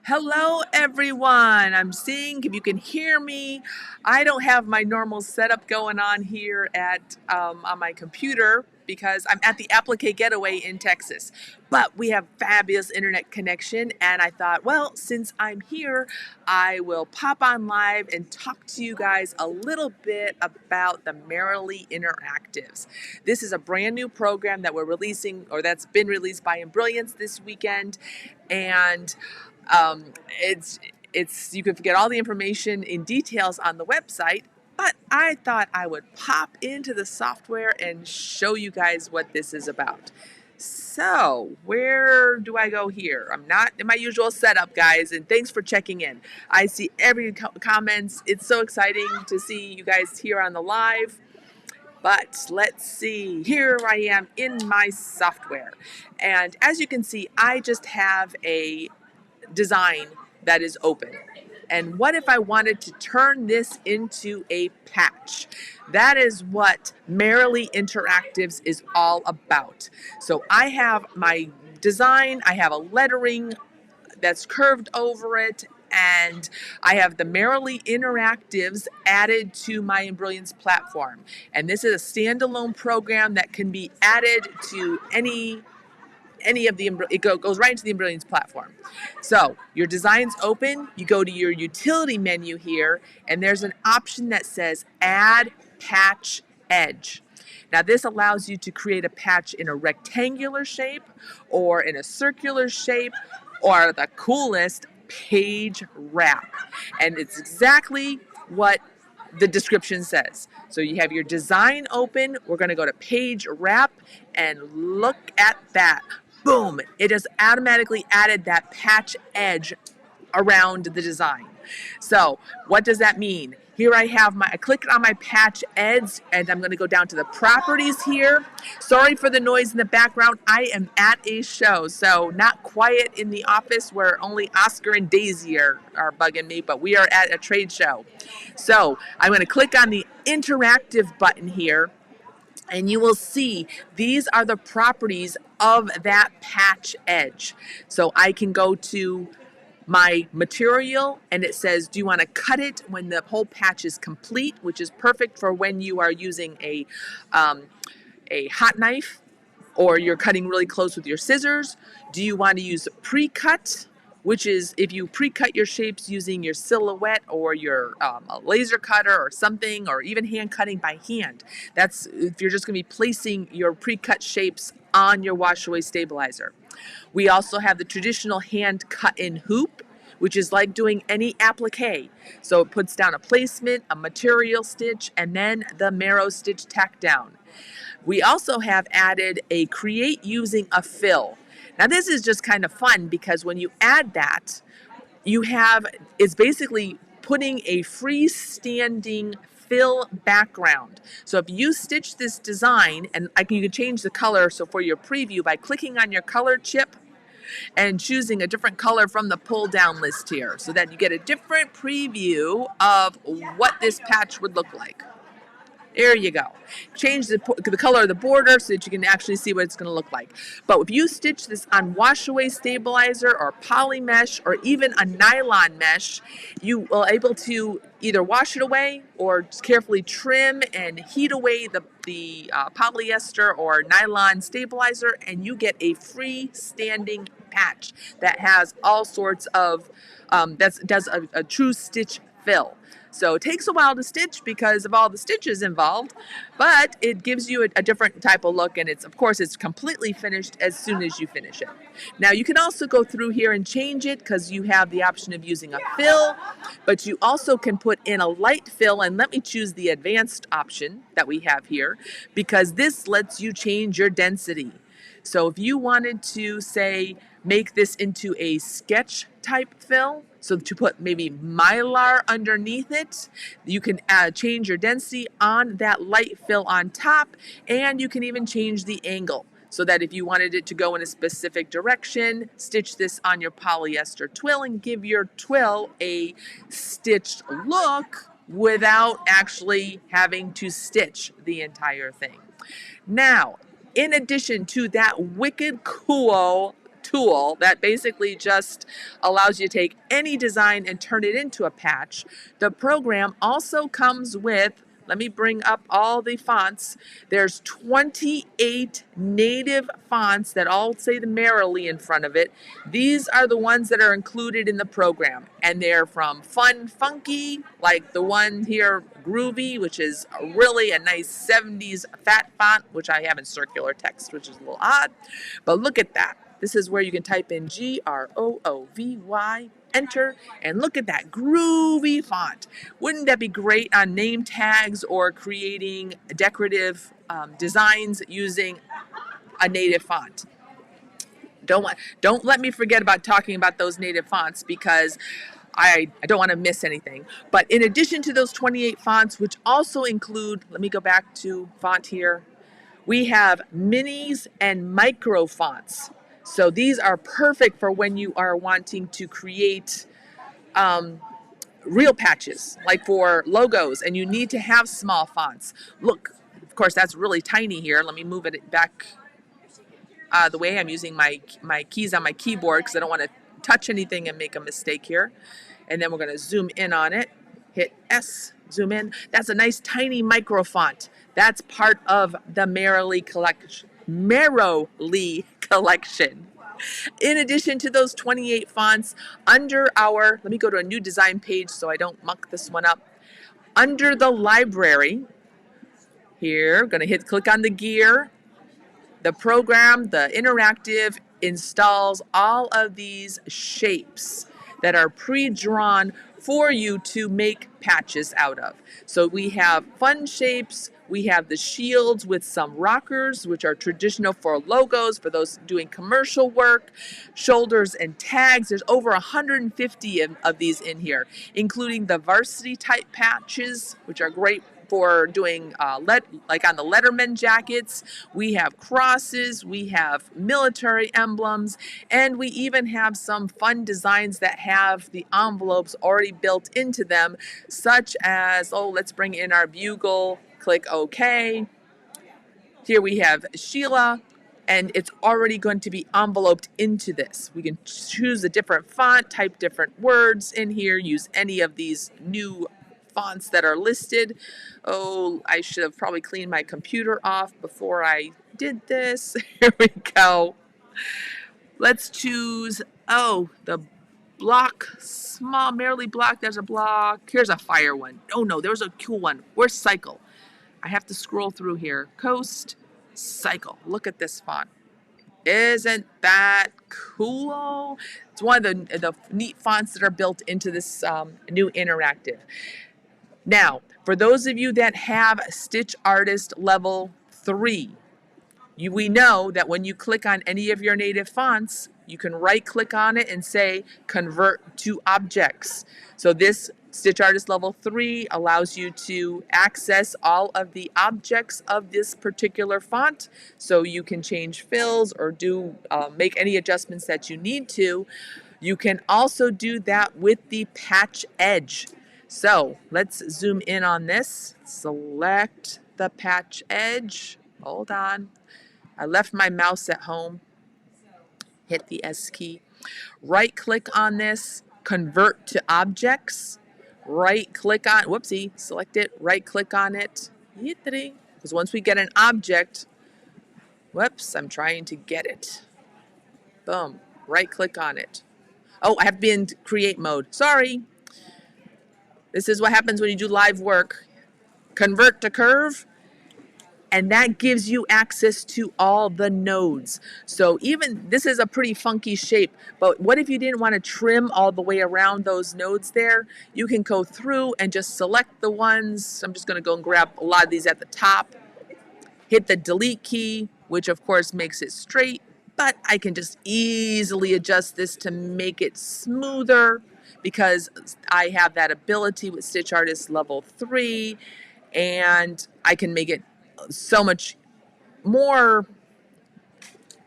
Hello everyone. I'm seeing if you can hear me. I don't have my normal setup going on here at on my computer because I'm at the Applique Getaway in Texas. But we have fabulous internet connection, and I thought, well, since I'm here, I will pop on live and talk to you guys a little bit about the Merrily Interactives. This is a brand new program that we're releasing, or that's been released by Embrilliance this weekend, and um, it's you can get all the information in details on the website, but I thought I would pop into the software and show you guys what this is about. So, where do I go here? I'm not in my usual setup, guys, and thanks for checking in. I see every comments. It's so exciting to see you guys here on the live. But let's see, here I am in my software. And as you can see, I just have a design that is open. And what if I wanted to turn this into a patch? That is what Merrily Interactives is all about. So I have my design, I have a lettering that's curved over it, and I have the Merrily Interactives added to my Embrilliance platform. And this is a standalone program that can be added to any of the, it goes right into the Embrilliance platform. So your design's open, you go to your utility menu here, and there's an option that says add patch edge. Now this allows you to create a patch in a rectangular shape or in a circular shape, or the coolest, page wrap. And it's exactly what the description says. So you have your design open, we're going to go to page wrap, and look at that. Boom, it has automatically added that patch edge around the design. So what does that mean? Here I have I click on my patch edge, and I'm going to go down to the properties here. Sorry for the noise in the background. I am at a show, so not quiet in the office where only Oscar and Daisy are bugging me, but we are at a trade show. So I'm going to click on the interactive button here, and you will see these are the properties of that patch edge. So I can go to my material, and it says, do you want to cut it when the whole patch is complete, which is perfect for when you are using a hot knife or you're cutting really close with your scissors. Do you want to use pre-cut, which is if you pre-cut your shapes using your silhouette or your a laser cutter or something, or even hand cutting by hand. That's if you're just going to be placing your pre-cut shapes on your wash away stabilizer. We also have the traditional hand cut in hoop, which is like doing any applique. So it puts down a placement, a material stitch, and then the marrow stitch tack down. We also have added a create using a fill. Now this is just kind of fun because when you add that, it's basically putting a freestanding fill background. So if you stitch this design, and you can change the color, so for your preview by clicking on your color chip and choosing a different color from the pull down list here, so that you get a different preview of what this patch would look like. There you go. Change the color of the border so that you can actually see what it's going to look like. But if you stitch this on wash away stabilizer or poly mesh or even a nylon mesh, you will able to either wash it away or just carefully trim and heat away the polyester or nylon stabilizer, and you get a freestanding patch that has all sorts of that does a true stitch fill. So it takes a while to stitch because of all the stitches involved, but it gives you a different type of look, and it's completely finished as soon as you finish it. Now you can also go through here and change it because you have the option of using a fill, but you also can put in a light fill, and let me choose the advanced option that we have here because this lets you change your density. So if you wanted to, say, make this into a sketch type fill, so to put maybe mylar underneath it, you can change your density on that light fill on top, and you can even change the angle so that if you wanted it to go in a specific direction, stitch this on your polyester twill and give your twill a stitched look without actually having to stitch the entire thing. Now, in addition to that wicked cool tool that basically just allows you to take any design and turn it into a patch. The program also comes with, let me bring up all the fonts. There's 28 native fonts that all say the Merrily in front of it. These are the ones that are included in the program, and they're from fun, funky, like the one here, Groovy, which is really a nice 70s fat font, which I have in circular text, which is a little odd. But look at that. This is where you can type in Groovy, enter, and look at that groovy font. Wouldn't that be great on name tags or creating decorative designs using a native font? Don't let me forget about talking about those native fonts, because I don't want to miss anything. But in addition to those 28 fonts, which also include, let me go back to font here, we have minis and micro fonts. So these are perfect for when you are wanting to create real patches, like for logos, and you need to have small fonts. Look, of course, that's really tiny here. Let me move it back the way. I'm using my keys on my keyboard because I don't want to touch anything and make a mistake here. And then we're going to zoom in on it. Hit S, zoom in. That's a nice tiny micro font. That's part of the Merrily collection. In addition to those 28 fonts, under our, let me go to a new design page so I don't muck this one up. Under the library, here, going to click on the gear. The program, the interactive, installs all of these shapes that are pre-drawn for you to make patches out of. So we have fun shapes. We have the shields with some rockers, which are traditional for logos, for those doing commercial work, shoulders and tags. There's over 150 of these in here, including the varsity type patches, which are great for doing like on the Letterman jackets. We have crosses, we have military emblems, and we even have some fun designs that have the envelopes already built into them, such as, let's bring in our bugle, click OK. Here we have Sheila, and it's already going to be enveloped into this. We can choose a different font, type different words in here, use any of these new fonts that are listed. I should have probably cleaned my computer off before I did this. Here we go. Let's choose, the block, small, Merrily block. There's a block. Here's a fire one. Oh no, there's a cool one. Where's cycle? I have to scroll through here. Coast, cycle. Look at this font. Isn't that cool? It's one of the neat fonts that are built into this new interactive. Now, for those of you that have Stitch Artist Level 3, we know that when you click on any of your native fonts, you can right-click on it and say Convert to Objects. So this Stitch Artist Level 3 allows you to access all of the objects of this particular font, so you can change fills or make any adjustments that you need to. You can also do that with the Patch Edge. So let's zoom in on this. Select the Patch Edge. Hold on. I left my mouse at home. Hit the S key. Right click on this. Convert to Objects. Right click on, select it. Right click on it. Because once we get an object, I'm trying to get it. Boom. Right click on it. I have to be in create mode. Sorry. This is what happens when you do live work. Convert to curve, and that gives you access to all the nodes. So even, this is a pretty funky shape, but what if you didn't want to trim all the way around those nodes there? You can go through and just select the ones. I'm just going to go and grab a lot of these at the top. Hit the delete key, which of course makes it straight, but I can just easily adjust this to make it smoother, because I have that ability with Stitch Artist Level 3, and I can make it so much more,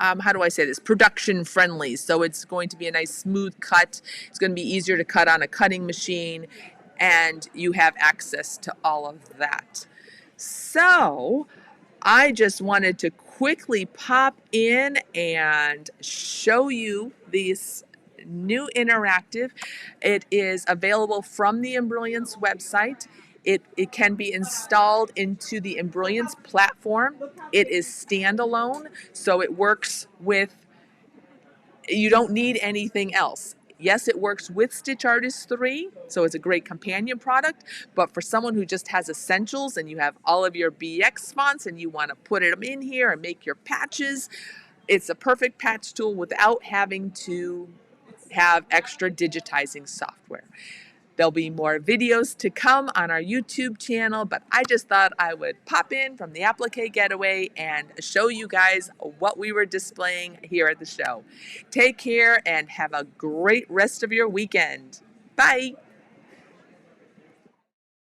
how do I say this, production friendly. So it's going to be a nice smooth cut. It's going to be easier to cut on a cutting machine, and you have access to all of that. So I just wanted to quickly pop in and show you these new interactive. It is available from the Embrilliance website. It can be installed into the Embrilliance platform. It is standalone, so it works with, you don't need anything else. Yes, it works with Stitch Artist 3, so it's a great companion product, but for someone who just has essentials and you have all of your BX fonts and you want to put them in here and make your patches, it's a perfect patch tool without having to have extra digitizing software. There'll be more videos to come on our YouTube channel, but I just thought I would pop in from the Applique Getaway and show you guys what we were displaying here at the show. Take care and have a great rest of your weekend. Bye.